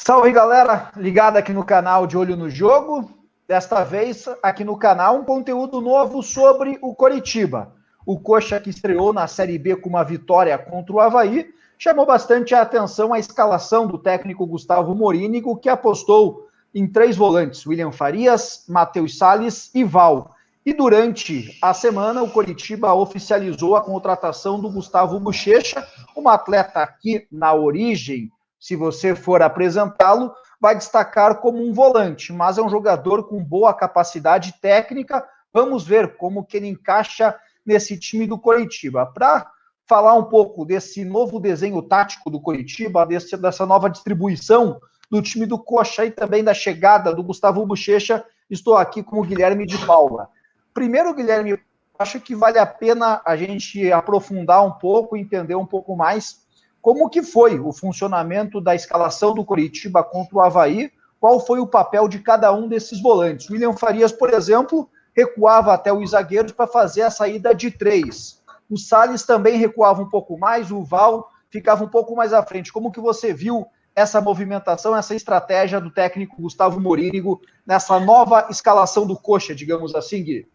Salve, galera, ligada aqui no canal de Olho no Jogo. Desta vez, aqui no canal, um conteúdo novo sobre o Coritiba. O Coxa, que estreou na Série B com uma vitória contra o Avaí, chamou bastante a atenção a escalação do técnico Gustavo Morínigo, que apostou em 3 volantes, William Farias, Matheus Salles e Val. E durante a semana, o Coritiba oficializou a contratação do Gustavo Bochecha, um atleta que, na origem, se você for apresentá-lo, vai destacar como um volante, mas é um jogador com boa capacidade técnica. Vamos ver como que ele encaixa nesse time do Coritiba. Para falar um pouco desse novo desenho tático do Coritiba, dessa nova distribuição do time do Coxa e também da chegada do Gustavo Bochecha, estou aqui com o Guilherme de Paula. Primeiro, Guilherme, acho que vale a pena a gente aprofundar um pouco, entender um pouco mais como que foi o funcionamento da escalação do Coritiba contra o Avaí, qual foi o papel de cada um desses volantes. William Farias, por exemplo, recuava até os zagueiros para fazer a saída de 3. O Salles também recuava um pouco mais, o Val ficava um pouco mais à frente. Como que você viu essa movimentação, essa estratégia do técnico Gustavo Morínigo nessa nova escalação do Coxa, digamos assim, Gui?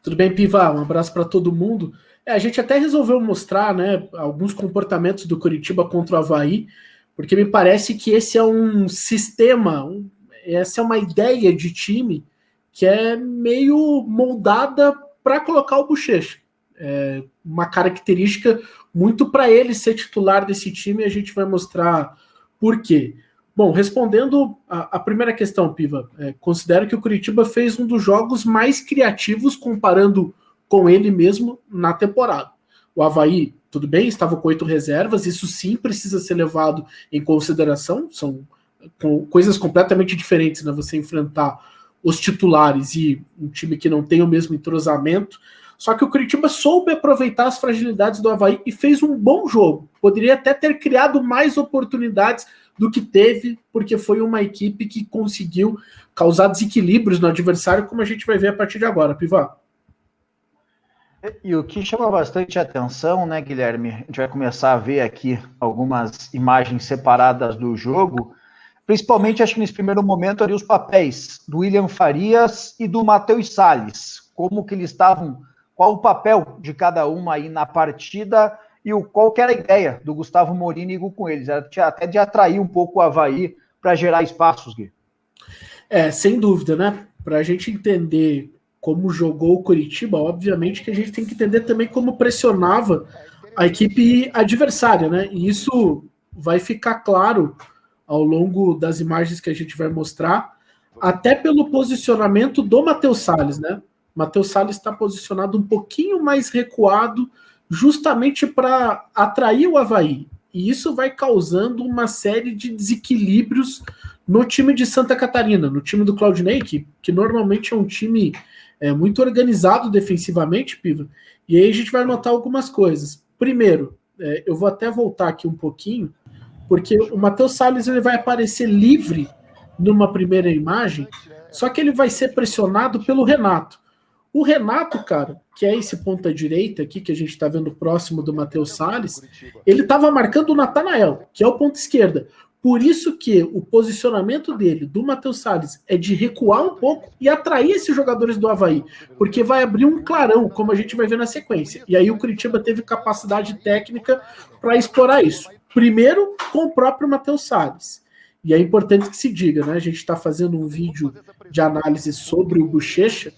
Tudo bem, Piva? Um abraço para todo mundo. A gente até resolveu mostrar, né, alguns comportamentos do Coritiba contra o Avaí, porque me parece que esse é um sistema, essa é uma ideia de time que é meio moldada para colocar o Bochecha. É uma característica muito para ele ser titular desse time, e a gente vai mostrar por quê. Bom, respondendo a primeira questão, Piva, considero que o Coritiba fez um dos jogos mais criativos comparando com ele mesmo na temporada. O Avaí, tudo bem, estava com 8 reservas, isso sim precisa ser levado em consideração, são coisas completamente diferentes, né? Você enfrentar os titulares e um time que não tem o mesmo entrosamento. Só que o Coritiba soube aproveitar as fragilidades do Avaí e fez um bom jogo. Poderia até ter criado mais oportunidades do que teve, porque foi uma equipe que conseguiu causar desequilíbrios no adversário, como a gente vai ver a partir de agora, Piva. E o que chama bastante atenção, né, Guilherme? A gente vai começar a ver aqui algumas imagens separadas do jogo, principalmente, acho que nesse primeiro momento, ali os papéis do William Farias e do Matheus Salles. Como que eles estavam, qual o papel de cada um aí na partida e qual que era a ideia do Gustavo Morínigo com eles, até de atrair um pouco o Avaí para gerar espaços, Gui. Sem dúvida, né? Para a gente entender como jogou o Coritiba, obviamente que a gente tem que entender também como pressionava a equipe adversária, né? E isso vai ficar claro ao longo das imagens que a gente vai mostrar, até pelo posicionamento do Matheus Salles, né? Matheus Salles está posicionado um pouquinho mais recuado, justamente para atrair o Avaí. E isso vai causando uma série de desequilíbrios no time de Santa Catarina, no time do Claudinei, que normalmente é um time muito organizado defensivamente, Piva. E aí a gente vai notar algumas coisas. Primeiro, eu vou até voltar aqui um pouquinho, porque o Matheus Salles ele vai aparecer livre numa primeira imagem, só que ele vai ser pressionado pelo Renato. O Renato, cara, que é esse ponta direita aqui, que a gente está vendo próximo do Matheus Salles, ele estava marcando o Natanael, que é o ponta esquerda. Por isso que o posicionamento dele, do Matheus Salles, é de recuar um pouco e atrair esses jogadores do Avaí, porque vai abrir um clarão, como a gente vai ver na sequência. E aí o Coritiba teve capacidade técnica para explorar isso. Primeiro, com o próprio Matheus Salles. E é importante que se diga, né? A gente está fazendo um vídeo de análise sobre o Bochecha,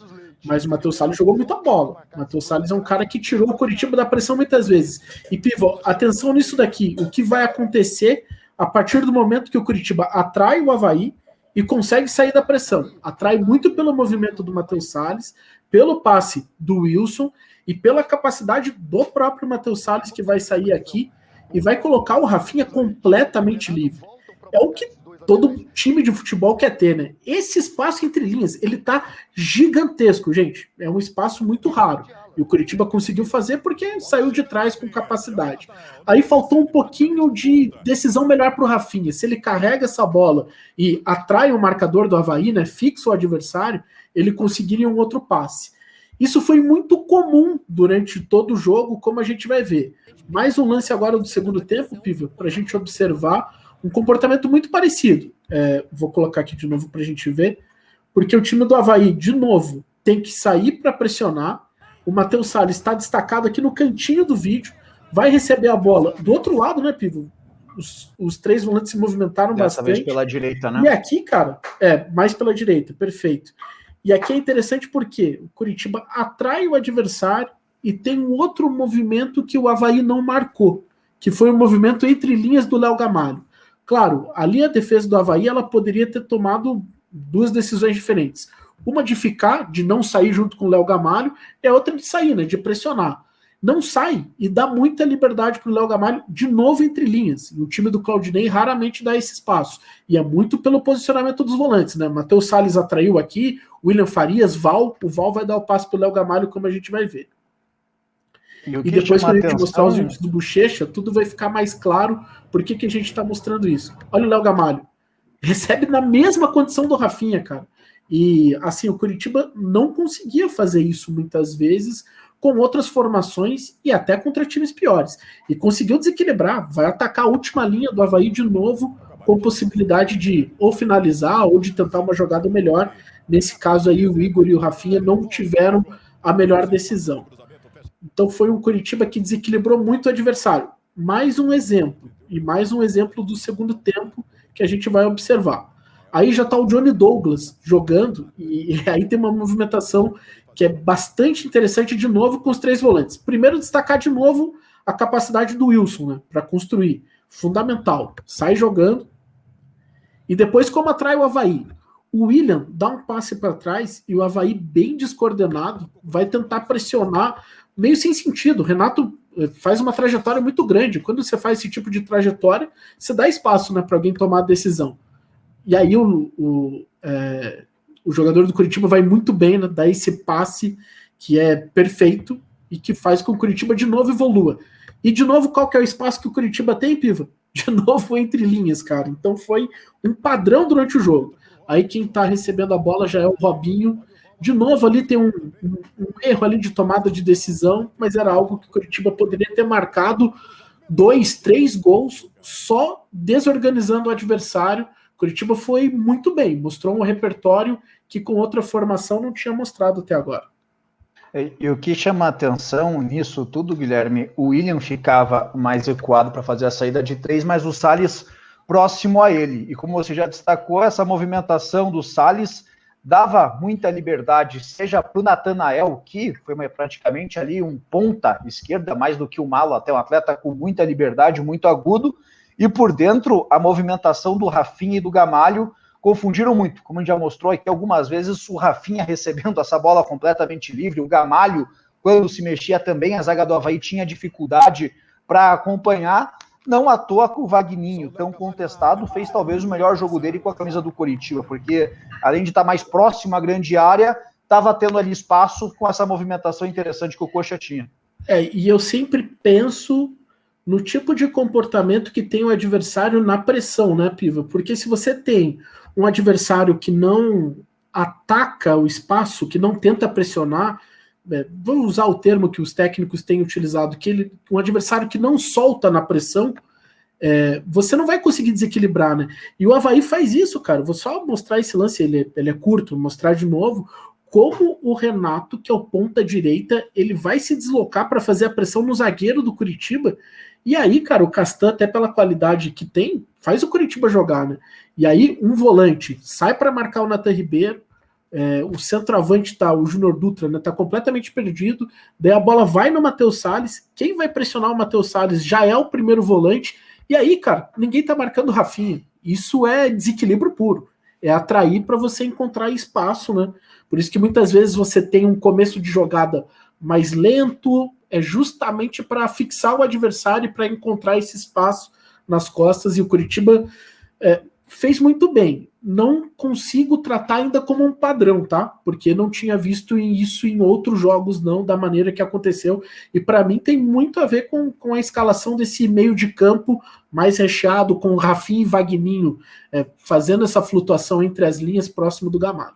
mas o Matheus Salles jogou muita bola. O Matheus Salles é um cara que tirou o Coritiba da pressão muitas vezes. E, Pivo, atenção nisso daqui. O que vai acontecer a partir do momento que o Coritiba atrai o Avaí e consegue sair da pressão? Atrai muito pelo movimento do Matheus Salles, pelo passe do Wilson e pela capacidade do próprio Matheus Salles, que vai sair aqui e vai colocar o Rafinha completamente livre. É o que todo time de futebol quer ter, né? Esse espaço entre linhas, ele tá gigantesco, gente. É um espaço muito raro. E o Coritiba conseguiu fazer porque saiu de trás com capacidade. Aí faltou um pouquinho de decisão melhor pro Rafinha. Se ele carrega essa bola e atrai o marcador do Avaí, né? Fixa o adversário, ele conseguiria um outro passe. Isso foi muito comum durante todo o jogo, como a gente vai ver. Mais um lance agora do segundo tempo, Piva, para a gente observar um comportamento muito parecido. vou colocar aqui de novo para a gente ver, porque o time do Avaí, de novo, tem que sair para pressionar. O Matheus Salles está destacado aqui no cantinho do vídeo, vai receber a bola do outro lado, né, Pivo? Os 3 volantes se movimentaram Dessa bastante. Vez pela direita, né? E aqui, cara, mais pela direita, perfeito. E aqui é interessante porque o Curitiba atrai o adversário e tem um outro movimento que o Avaí não marcou, que foi o movimento entre linhas do Léo Gamalho. Claro, ali a defesa do Avaí ela poderia ter tomado 2 decisões diferentes. Uma de ficar, de não sair junto com o Léo Gamalho, e a outra de sair, né, de pressionar. Não sai e dá muita liberdade para o Léo Gamalho de novo entre linhas. E o time do Claudinei raramente dá esse espaço. E é muito pelo posicionamento dos volantes, né? Matheus Salles atraiu aqui, William Farias, o Val vai dar o passe para o Léo Gamalho, como a gente vai ver. E depois, quando a gente mostrar os vídeos do Bochecha, tudo vai ficar mais claro por que a gente está mostrando isso. Olha o Léo Gamalho. Recebe na mesma condição do Rafinha, cara. E, assim, o Curitiba não conseguia fazer isso muitas vezes com outras formações e até contra times piores. E conseguiu desequilibrar, vai atacar a última linha do Avaí de novo, com possibilidade de ou finalizar ou de tentar uma jogada melhor. Nesse caso aí, o Igor e o Rafinha não tiveram a melhor decisão. Então foi um Curitiba que desequilibrou muito o adversário. Mais um exemplo, e mais um exemplo do segundo tempo que a gente vai observar. Aí já está o Johnny Douglas jogando, e aí tem uma movimentação que é bastante interessante de novo com os 3 volantes. Primeiro, destacar de novo a capacidade do Wilson, né, para construir. Fundamental. Sai jogando. E depois, como atrai o Avaí? O William dá um passe para trás e o Avaí, bem descoordenado, vai tentar pressionar meio sem sentido. O Renato faz uma trajetória muito grande. Quando você faz esse tipo de trajetória, você dá espaço, né, para alguém tomar a decisão. E aí o jogador do Curitiba vai muito bem, né, dar esse passe que é perfeito e que faz com que o Curitiba de novo evolua. E de novo, qual que é o espaço que o Curitiba tem, Piva? De novo entre linhas, cara. Então foi um padrão durante o jogo. Aí quem tá recebendo a bola já é o Robinho. De novo ali tem um erro ali de tomada de decisão, mas era algo que o Curitiba poderia ter marcado 2, 3 gols só desorganizando o adversário. Curitiba foi muito bem, mostrou um repertório que com outra formação não tinha mostrado até agora. E o que chama a atenção nisso tudo, Guilherme, o William ficava mais recuado para fazer a saída de 3, mas o Salles próximo a ele. E como você já destacou, essa movimentação do Salles dava muita liberdade, seja para o Natanael, que foi praticamente ali um ponta esquerda, mais do que o Malo, até um atleta com muita liberdade, muito agudo, e por dentro, a movimentação do Rafinha e do Gamalho confundiram muito. Como a gente já mostrou aqui algumas vezes, o Rafinha recebendo essa bola completamente livre, o Gamalho, quando se mexia também, a zaga do Avaí tinha dificuldade para acompanhar. Não à toa que o Vagninho, tão contestado, fez talvez o melhor jogo dele com a camisa do Coritiba, porque além de estar mais próximo à grande área, estava tendo ali espaço com essa movimentação interessante que o Coxa tinha. E eu sempre penso no tipo de comportamento que tem o adversário na pressão, né, Piva? Porque se você tem um adversário que não ataca o espaço, que não tenta pressionar, vou usar o termo que os técnicos têm utilizado, um adversário que não solta na pressão, você não vai conseguir desequilibrar, né? E o Avaí faz isso, cara. Vou só mostrar esse lance, ele é curto, mostrar de novo como o Renato, que é o ponta direita, ele vai se deslocar para fazer a pressão no zagueiro do Curitiba. E aí, cara, o Castan, até pela qualidade que tem, faz o Curitiba jogar, né? E aí, um volante sai para marcar o Nathan Ribeiro, o centroavante o Júnior Dutra, né, tá completamente perdido, daí a bola vai no Matheus Salles, quem vai pressionar o Matheus Salles já é o primeiro volante, e aí, cara, ninguém tá marcando o Rafinha. Isso é desequilíbrio puro, é atrair para você encontrar espaço, né? Por isso que muitas vezes você tem um começo de jogada mais lento, é justamente para fixar o adversário e para encontrar esse espaço nas costas, e o Curitiba fez muito bem. Não consigo tratar ainda como um padrão, tá? Porque não tinha visto isso em outros jogos, não, da maneira que aconteceu. E para mim tem muito a ver com a escalação desse meio de campo mais recheado, com Rafinha e Vagninho fazendo essa flutuação entre as linhas próximo do Gamalho.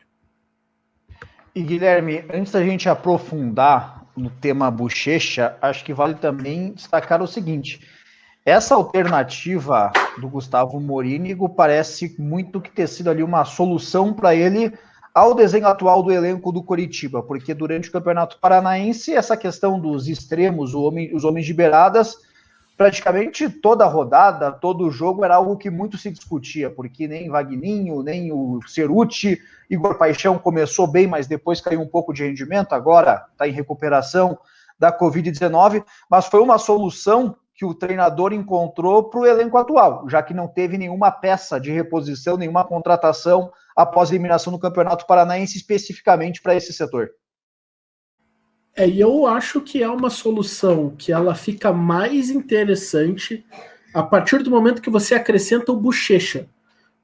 E Guilherme, antes da gente aprofundar no tema Bochecha, acho que vale também destacar o seguinte: Essa alternativa do Gustavo Morínigo parece muito que ter sido ali uma solução para ele ao desenho atual do elenco do Coritiba, porque durante o Campeonato Paranaense, essa questão dos extremos, os homens de beiradas, praticamente toda a rodada, todo o jogo era algo que muito se discutia, porque nem Vagninho, nem o Ceruti, Igor Paixão começou bem, mas depois caiu um pouco de rendimento, agora está em recuperação da Covid-19, mas foi uma solução que o treinador encontrou para o elenco atual, já que não teve nenhuma peça de reposição, nenhuma contratação após a eliminação do Campeonato Paranaense, especificamente para esse setor. E eu acho que é uma solução que ela fica mais interessante a partir do momento que você acrescenta o Bochecha,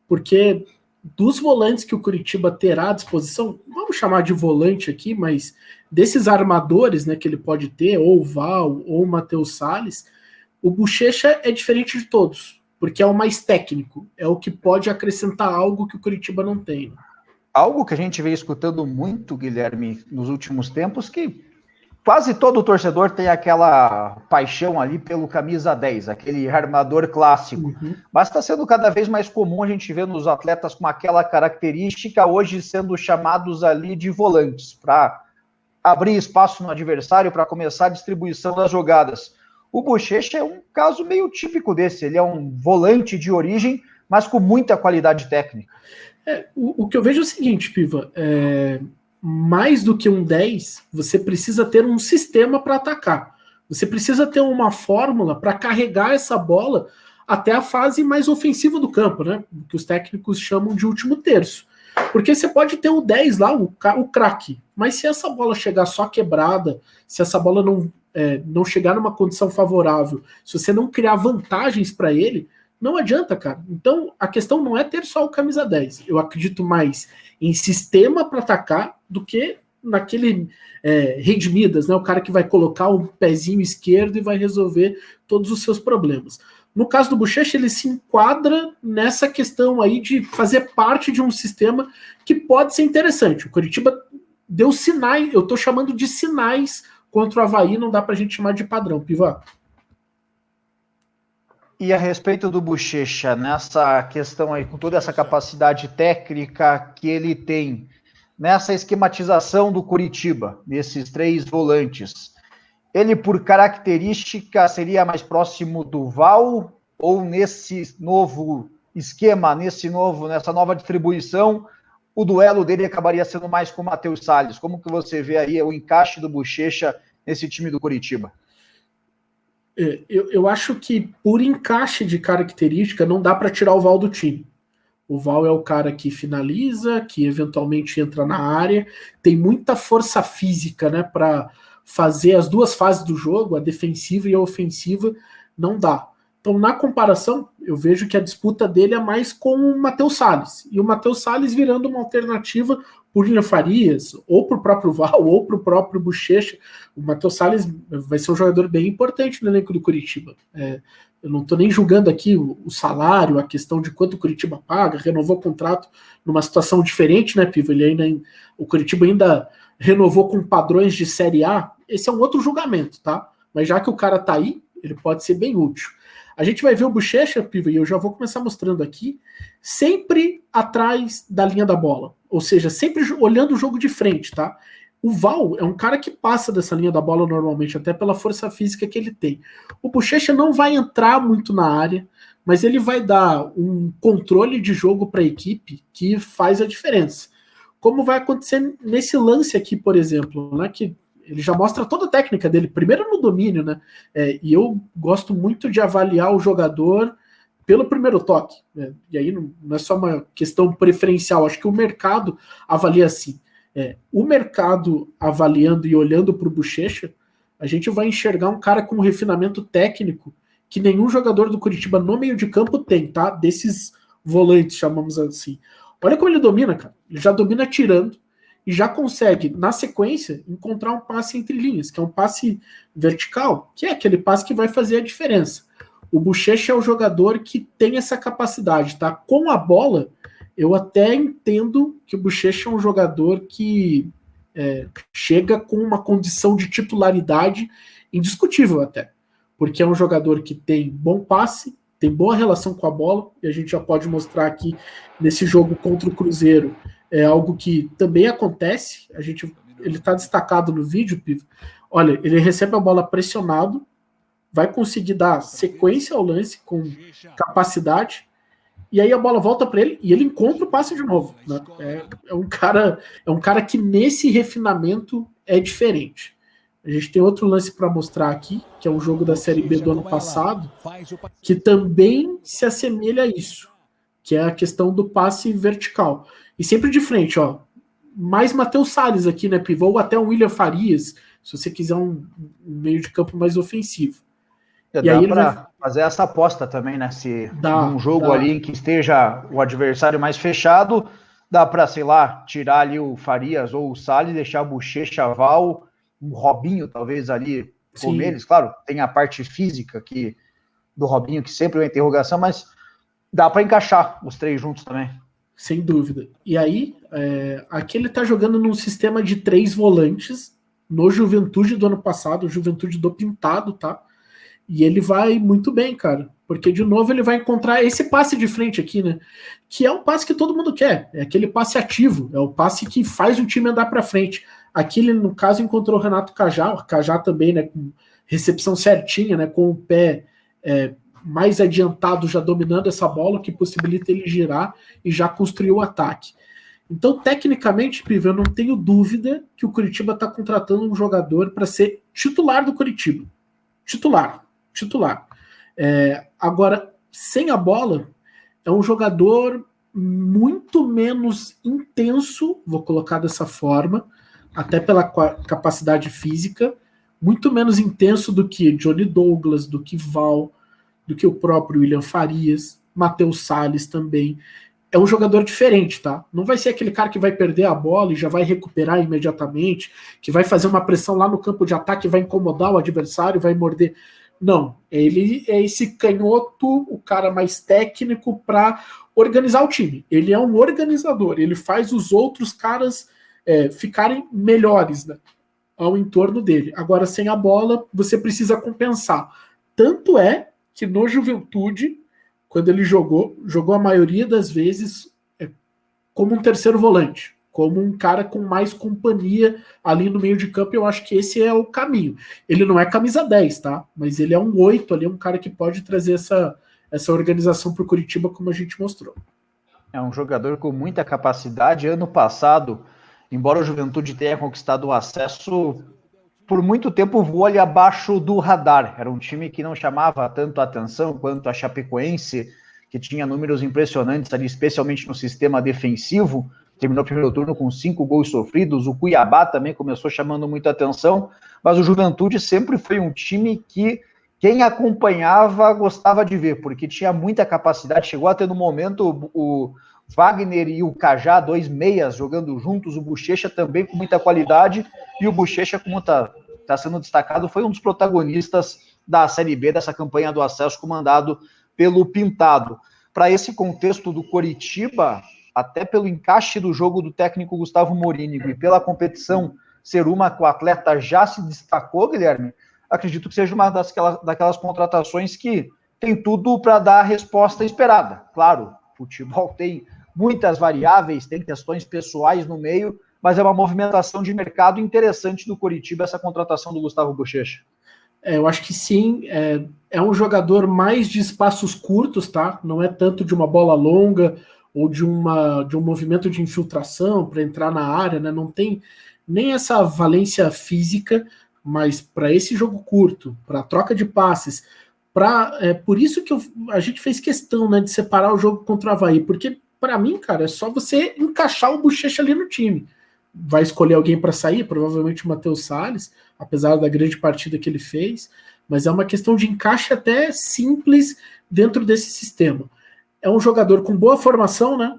porque dos volantes que o Coritiba terá à disposição, vamos chamar de volante aqui, mas desses armadores, né, que ele pode ter, ou o Val, ou o Matheus Salles, o Bochecha é diferente de todos, porque é o mais técnico, é o que pode acrescentar algo que o Coritiba não tem. Algo que a gente veio escutando muito, Guilherme, nos últimos tempos, que quase todo torcedor tem aquela paixão ali pelo camisa 10, aquele armador clássico. Uhum. Mas está sendo cada vez mais comum a gente ver nos atletas com aquela característica hoje sendo chamados ali de volantes, para abrir espaço no adversário, para começar a distribuição das jogadas. O Bochecha é um caso meio típico desse, ele é um volante de origem, mas com muita qualidade técnica. O que eu vejo é o seguinte, Piva, mais do que um 10, você precisa ter um sistema para atacar. Você precisa ter uma fórmula para carregar essa bola até a fase mais ofensiva do campo, né? Que os técnicos chamam de último terço. Porque você pode ter o 10 lá, o craque, mas se essa bola chegar só quebrada, se essa bola não chegar numa condição favorável, se você não criar vantagens para ele, não adianta, cara. Então, a questão não é ter só o camisa 10. Eu acredito mais em sistema para atacar do que naquele Rede Midas, né? O cara que vai colocar o pezinho esquerdo e vai resolver todos os seus problemas. No caso do Bochecha, ele se enquadra nessa questão aí de fazer parte de um sistema que pode ser interessante. O Coritiba deu sinais, eu estou chamando de sinais contra o Avaí, não dá para a gente chamar de padrão, Piva. E a respeito do Bochecha, nessa questão aí, com toda essa capacidade técnica que ele tem, nessa esquematização do Coritiba, nesses 3 volantes, ele por característica seria mais próximo do Val, ou nesse novo esquema, nessa nova distribuição, o duelo dele acabaria sendo mais com o Matheus Salles? Como que você vê aí o encaixe do Bochecha nesse time do Coritiba? Eu acho que por encaixe de característica não dá para tirar o Val do time. O Val é o cara que finaliza, que eventualmente entra na área, tem muita força física, né, para fazer as duas fases do jogo, a defensiva e a ofensiva, não dá. Então, na comparação, eu vejo que a disputa dele é mais com o Matheus Salles, e o Matheus Salles virando uma alternativa por William Farias, ou para o próprio Val, ou para o próprio Bochecha. O Matheus Salles vai ser um jogador bem importante no elenco do Coritiba. Eu não estou nem julgando aqui o salário, a questão de quanto o Coritiba paga, renovou o contrato numa situação diferente, né, Piva? O Coritiba ainda renovou com padrões de Série A. Esse é um outro julgamento, tá? Mas já que o cara tá aí, ele pode ser bem útil. A gente vai ver o Bochecha, Piva, e eu já vou começar mostrando aqui, sempre atrás da linha da bola. Ou seja, sempre olhando o jogo de frente, tá? O Val é um cara que passa dessa linha da bola normalmente, até pela força física que ele tem. O Bochecha não vai entrar muito na área, mas ele vai dar um controle de jogo para a equipe que faz a diferença. Como vai acontecer nesse lance aqui, por exemplo, né, que ele já mostra toda a técnica dele, primeiro no domínio, né? E eu gosto muito de avaliar o jogador pelo primeiro toque, né? E aí não é só uma questão preferencial, acho que o mercado avalia assim. O mercado avaliando e olhando para o Bochecha, a gente vai enxergar um cara com um refinamento técnico que nenhum jogador do Coritiba no meio de campo tem, tá? Desses volantes, chamamos assim. Olha como ele domina, cara. Ele já domina tirando e já consegue, na sequência, encontrar um passe entre linhas, que é um passe vertical, que é aquele passe que vai fazer a diferença. O Bochecha é o jogador que tem essa capacidade, tá? Com a bola, eu até entendo que o Bochecha é um jogador que chega com uma condição de titularidade indiscutível até. porque é um jogador que tem bom passe, tem boa relação com a bola, e a gente já pode mostrar aqui nesse jogo contra o Cruzeiro, é algo que também acontece, ele está destacado no vídeo, Piva. Olha, ele recebe a bola pressionado, vai conseguir dar sequência ao lance com capacidade, e aí a bola volta para ele e ele encontra o passe de novo. Né? É um cara que nesse refinamento é diferente. A gente tem outro lance para mostrar aqui, que é um jogo da Série B do ano passado, que também se assemelha a isso, que é a questão do passe vertical. E sempre de frente, ó. Mais Matheus Salles aqui, né, pivô, ou até o William Farias, se você quiser um meio de campo mais ofensivo. E aí para fazer essa aposta também, né? Se num jogo ali em que esteja o adversário mais fechado, dá para, sei lá, tirar ali o Farias ou o Salles, deixar o Bochecha, Val, o Robinho talvez ali com eles. Claro, tem a parte física do Robinho, que sempre é uma interrogação, mas dá para encaixar os três juntos também. Sem dúvida. E aí, aqui ele tá jogando num sistema de 3 volantes no Juventude do ano passado, o Juventude do Pintado, tá? E ele vai muito bem, cara. Porque, de novo, ele vai encontrar esse passe de frente aqui, né? Que é o passe que todo mundo quer. É aquele passe ativo. É o passe que faz o time andar para frente. Aqui ele, no caso, encontrou o Renato Cajá. O Cajá também, né? Com recepção certinha, né? Com o pé mais adiantado, já dominando essa bola, que possibilita ele girar e já construir o ataque. Então, tecnicamente, Piva, eu não tenho dúvida que o Curitiba está contratando um jogador para ser titular do Curitiba. Titular. Agora, sem a bola, é um jogador muito menos intenso, vou colocar dessa forma, até pela capacidade física, muito menos intenso do que Johnny Douglas, do que Val, do que o próprio William Farias, Matheus Salles também. É um jogador diferente, tá? Não vai ser aquele cara que vai perder a bola e já vai recuperar imediatamente, que vai fazer uma pressão lá no campo de ataque, vai incomodar o adversário, vai morder. Não, ele é esse canhoto, o cara mais técnico para organizar o time. Ele é um organizador, ele faz os outros caras ficarem melhores, né, ao entorno dele. Agora, sem a bola, você precisa compensar. Tanto é que no Juventude, quando ele jogou a maioria das vezes como um terceiro volante, como um cara com mais companhia ali no meio de campo. Eu acho que esse é o caminho. Ele não é camisa 10, tá? Mas ele é um 8 ali, um cara que pode trazer essa organização para o Curitiba, como a gente mostrou. É um jogador com muita capacidade. Ano passado, embora o Juventude tenha conquistado o acesso, por muito tempo voou ali abaixo do radar. Era um time que não chamava tanto a atenção quanto a Chapecoense, que tinha números impressionantes ali, especialmente no sistema defensivo. Terminou o primeiro turno com 5 gols sofridos. O Cuiabá também começou chamando muita atenção, mas o Juventude sempre foi um time que quem acompanhava gostava de ver, porque tinha muita capacidade. Chegou a ter no momento o Wagner e o Cajá, 2 meias jogando juntos, o Bochecha também com muita qualidade, e o Bochecha, como está sendo destacado, foi um dos protagonistas da Série B, dessa campanha do acesso comandado pelo Pintado. Para esse contexto do Coritiba, até pelo encaixe do jogo do técnico Gustavo Morínigo e pela competição ser uma que o atleta já se destacou, Guilherme, acredito que seja uma daquelas contratações que tem tudo para dar a resposta esperada. Claro, futebol tem muitas variáveis, tem questões pessoais no meio, mas é uma movimentação de mercado interessante do Coritiba, essa contratação do Gustavo Bochecha. Eu acho que sim, é um jogador mais de espaços curtos, tá? Não é tanto de uma bola longa ou de um movimento de infiltração para entrar na área, né? Não tem nem essa valência física, mas para esse jogo curto, para troca de passes, por isso que a gente fez questão, né, de separar o jogo contra o Avaí, porque para mim, cara, é só você encaixar o Bochecha ali no time. Vai escolher alguém para sair, provavelmente o Matheus Salles, apesar da grande partida que ele fez, mas é uma questão de encaixe até simples dentro desse sistema. É um jogador com boa formação, né?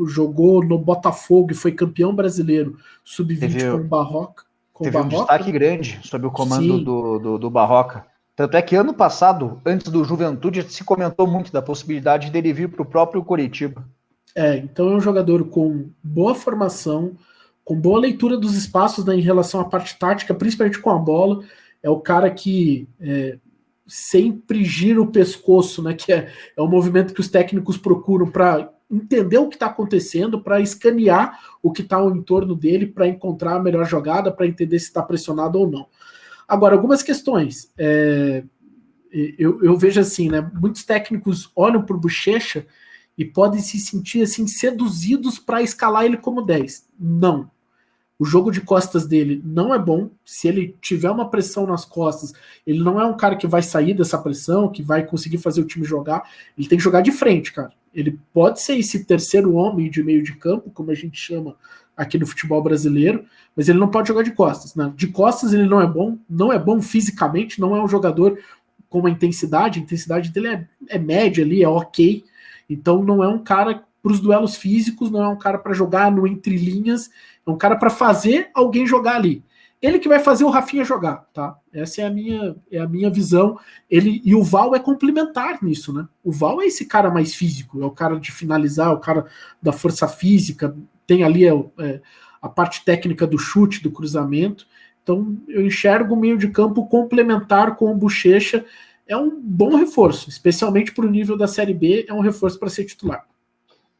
Jogou no Botafogo e foi campeão brasileiro sub-20 com o Barroca. Teve um destaque grande sob o comando do Barroca. Tanto é que ano passado, antes do Juventude, se comentou muito da possibilidade dele vir para o próprio Coritiba. Então é um jogador com boa formação, com boa leitura dos espaços, né, em relação à parte tática, principalmente com a bola. é o cara que sempre gira o pescoço, né? Que é o movimento que os técnicos procuram para entender o que está acontecendo, para escanear o que está ao entorno dele, para encontrar a melhor jogada, para entender se está pressionado ou não. Agora, algumas questões. Eu vejo assim, né? Muitos técnicos olham para o Bochecha e podem se sentir assim seduzidos para escalar ele como 10. Não. O jogo de costas dele não é bom. Se ele tiver uma pressão nas costas, ele não é um cara que vai sair dessa pressão, que vai conseguir fazer o time jogar. Ele tem que jogar de frente, cara. Ele pode ser esse terceiro homem de meio de campo, como a gente chama aqui no futebol brasileiro, mas ele não pode jogar de costas, né? De costas ele não é bom fisicamente, não é um jogador com uma intensidade. A intensidade dele é média ali, é ok. Então não é um cara para os duelos físicos, não é um cara para jogar no entre linhas, é um cara para fazer alguém jogar ali. Ele que vai fazer o Rafinha jogar, tá? Essa é a minha visão. E o Val é complementar nisso, né? O Val é esse cara mais físico, é o cara de finalizar, é o cara da força física, tem ali a parte técnica do chute, do cruzamento. Então eu enxergo o meio de campo complementar com o Bochecha. É um bom reforço, especialmente para o nível da Série B, é um reforço para ser titular.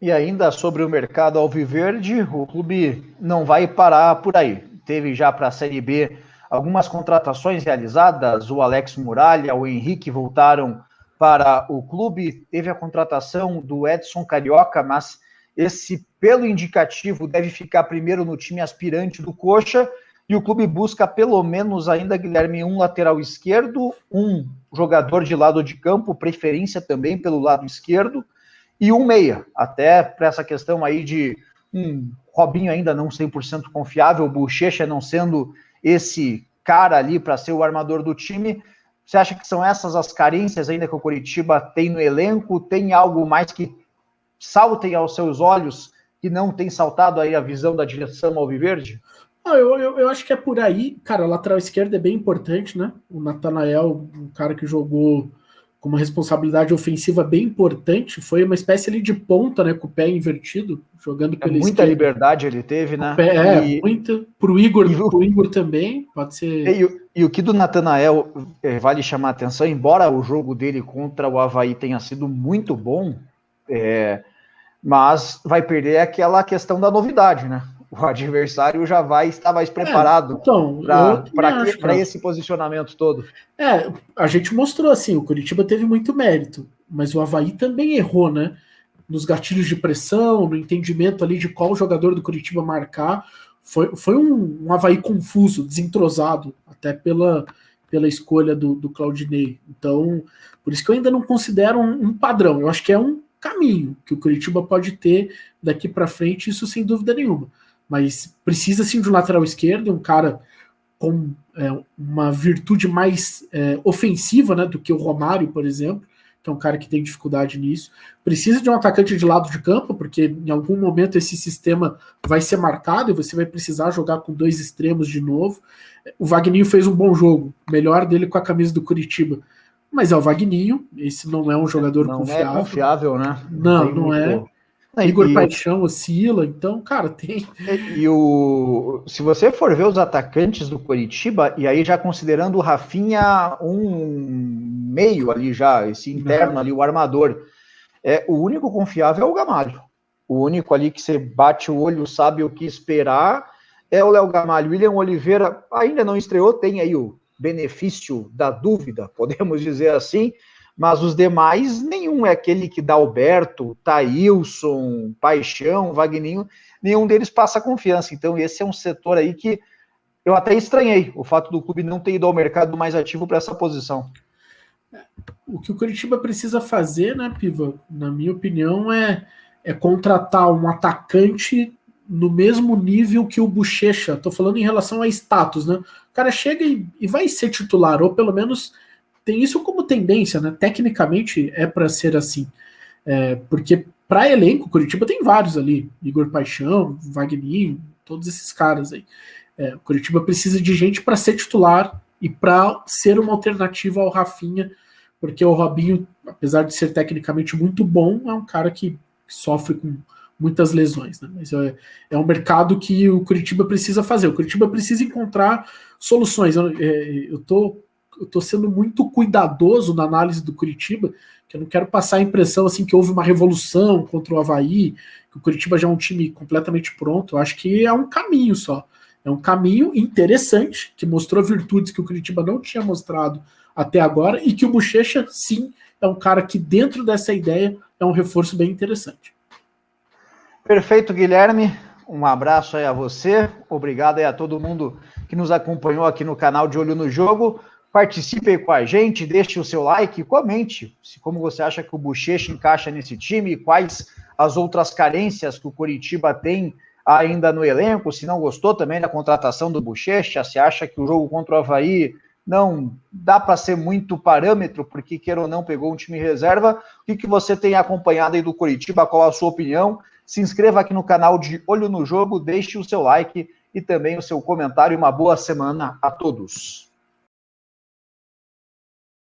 E ainda sobre o mercado alviverde, o clube não vai parar por aí. Teve já para a Série B algumas contratações realizadas, o Alex Muralha, o Henrique voltaram para o clube, teve a contratação do Edson Carioca, mas esse, pelo indicativo, deve ficar primeiro no time aspirante do Coxa, e o clube busca pelo menos ainda, Guilherme, um lateral esquerdo, um jogador de lado de campo, preferência também pelo lado esquerdo, e um meia, até para essa questão aí de Robinho ainda não 100% confiável, Bochecha não sendo esse cara ali para ser o armador do time. Você acha que são essas as carências ainda que o Coritiba tem no elenco? Tem algo mais que saltem aos seus olhos que não tem saltado aí a visão da direção alviverde? Eu acho que é por aí. Cara, a lateral esquerda é bem importante, né? O Natanael, um cara que jogou com uma responsabilidade ofensiva bem importante, foi uma espécie ali de ponta, né? Com o pé invertido, jogando pela muita esquerda. Liberdade ele teve, né? Muita. Pro Igor também, pode ser. E o que do Natanael vale chamar a atenção, embora o jogo dele contra o Avaí tenha sido muito bom, mas vai perder aquela questão da novidade, né? O adversário já vai estar mais preparado para esse posicionamento todo. A gente mostrou assim, o Coritiba teve muito mérito, mas o Avaí também errou, né? Nos gatilhos de pressão, no entendimento ali de qual jogador do Coritiba marcar. Foi um Avaí confuso, desentrosado, até pela escolha do Claudinei. Então, por isso que eu ainda não considero um padrão. Eu acho que é um caminho que o Coritiba pode ter daqui para frente, isso sem dúvida nenhuma. Mas precisa sim de um lateral esquerdo, um cara com uma virtude mais ofensiva, né, do que o Romário, por exemplo, que é um cara que tem dificuldade nisso. Precisa de um atacante de lado de campo, porque em algum momento esse sistema vai ser marcado e você vai precisar jogar com dois extremos de novo. O Wagninho fez um bom jogo, melhor dele com a camisa do Curitiba. Mas é o Wagninho, esse não é um jogador confiável. Não é confiável, né? Não é. Igor Paixão oscila, então, cara, tem. Se você for ver os atacantes do Coritiba, e aí já considerando o Rafinha um meio ali já, esse interno ali, o armador, o único confiável é o Gamalho. O único ali que você bate o olho, sabe o que esperar, é o Léo Gamalho. William Oliveira ainda não estreou, tem aí o benefício da dúvida, podemos dizer assim, mas os demais, nenhum é aquele que dá Alberto, Thailson, Paixão, Wagninho, nenhum deles passa confiança. Então esse é um setor aí que eu até estranhei, o fato do clube não ter ido ao mercado mais ativo para essa posição. O que o Coritiba precisa fazer, né, Piva, na minha opinião, é contratar um atacante no mesmo nível que o Bochecha. Tô falando em relação a status, né? O cara chega e vai ser titular, ou pelo menos tem isso como tendência, né? Tecnicamente é para ser assim. Porque para elenco, Coritiba tem vários ali. Igor Paixão, Wagninho, todos esses caras aí. O Coritiba precisa de gente para ser titular e para ser uma alternativa ao Rafinha, porque o Robinho, apesar de ser tecnicamente muito bom, é um cara que sofre com muitas lesões, né? Mas é um mercado que o Curitiba precisa fazer. O Curitiba precisa encontrar soluções. Eu tô sendo muito cuidadoso na análise do Curitiba, que eu não quero passar a impressão assim que houve uma revolução contra o Avaí, que o Curitiba já é um time completamente pronto. Eu acho que é um caminho só. É um caminho interessante, que mostrou virtudes que o Curitiba não tinha mostrado até agora, e que o Bochecha, sim, é um cara que dentro dessa ideia é um reforço bem interessante. Perfeito, Guilherme. Um abraço aí a você. Obrigado aí a todo mundo que nos acompanhou aqui no canal de Olho no Jogo. Participe aí com a gente, deixe o seu like, comente como você acha que o Bochecha encaixa nesse time, quais as outras carências que o Curitiba tem ainda no elenco, se não gostou também da contratação do Bochecha, se acha que o jogo contra o Avaí não dá para ser muito parâmetro, porque queira ou não pegou um time reserva. O que você tem acompanhado aí do Curitiba, qual a sua opinião? Se inscreva aqui no canal de Olho no Jogo, deixe o seu like e também o seu comentário. Uma boa semana a todos.